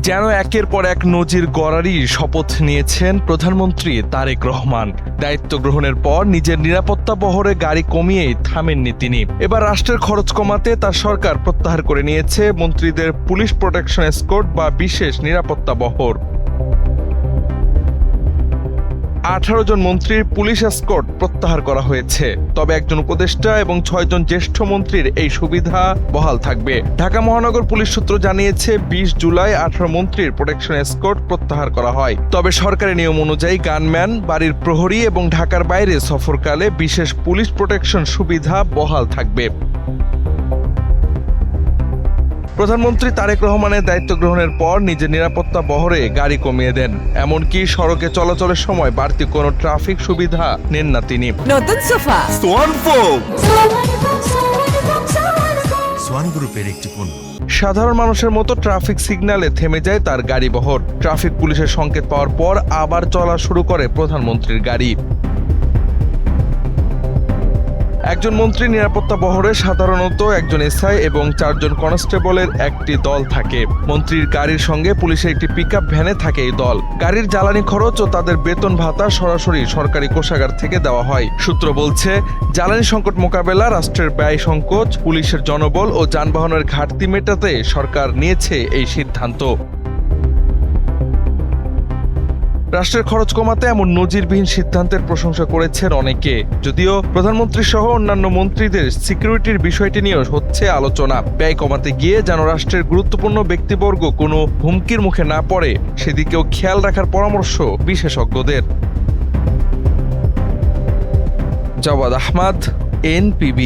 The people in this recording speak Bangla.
যেন একের পর এক নজির গড়ারই শপথ নিয়েছেন প্রধানমন্ত্রী তারেক রহমান। দায়িত্ব গ্রহণের পর নিজের নিরাপত্তা বহরে গাড়ি কমিয়েই থামেননি তিনি। এবার রাষ্ট্রের খরচ কমাতে তার সরকার প্রত্যাহার করে নিয়েছে মন্ত্রীদের পুলিশ প্রোটেকশন এসকর্ট বা বিশেষ নিরাপত্তা বহর। 18 জন মন্ত্রীর পুলিশ এসকর্ট প্রত্যাহার করা হয়েছে। তবে একজন উপদেষ্টা এবং 6 জন জ্যেষ্ঠ মন্ত্রীর এই সুবিধা বহাল থাকবে। ঢাকা মহানগর পুলিশ সূত্র জানিয়েছে 20 জুলাই 18 মন্ত্রীর প্রোটেকশন এসকর্ট প্রত্যাহার করা হয়। তবে সরকারি নিয়ম অনুযায়ী গানম্যান, বাড়ির প্রহরী এবং ঢাকার বাইরে সফরকালে বিশেষ পুলিশ প্রোটেকশন সুবিধা বহাল থাকবে। প্রধানমন্ত্রী তারেক রহমানের দায়িত্ব গ্রহণের পর নিজের নিরাপত্তা বহরে গাড়ি কমিয়ে দেন। এমনকি সড়কে চলাচলের সময় বাড়তি কোনো ট্রাফিক সুবিধা নেন না তিনি। নতুন সোফা সোয়ান গ্রুপের একটি পণ্য। সাধারণ মানুষের মতো ট্রাফিক সিগন্যালে থেমে যায় তার গাড়ি বহর। ট্রাফিক পুলিশের সংকেত পাওয়ার পর আবার চলা শুরু করে প্রধানমন্ত্রীর গাড়ি। একজন মন্ত্রী নিরাপত্তা বহরে সাধারণত একজন এসআই এবং 4 জন কনস্টেবলের একটি দল থাকে। মন্ত্রীর গাড়ির সঙ্গে পুলিশের একটি পিকআপ ভ্যানে থাকে এই দল। গাড়ির জ্বালানি খরচ ও তাদের বেতন ভাতা সরাসরি সরকারি কোষাগার থেকে দেওয়া হয়। সূত্র বলছে, জ্বালানি সংকট মোকাবেলা, রাষ্ট্রের ব্যয় সংকোচ, পুলিশের জনবল ও যানবাহনের ঘাটতি মেটাতে সরকার নিয়েছে এই সিদ্ধান্ত। রাষ্ট্রের খরচ কমাতে এমন নজিরবিহীন সিদ্ধান্তের প্রশংসা করেছেন অনেকে। যদিও প্রধানমন্ত্রী সহ অন্যান্য মন্ত্রীদের সিকিউরিটির বিষয়টি নিয়েও হচ্ছে আলোচনা। ব্যয় কমাতে গিয়ে যেন রাষ্ট্রের গুরুত্বপূর্ণ ব্যক্তিবর্গ কোনো হুমকির মুখে না পড়ে, সেদিকেও খেয়াল রাখার পরামর্শ বিশেষজ্ঞদের। জাওয়াদ আহমদ, NPB।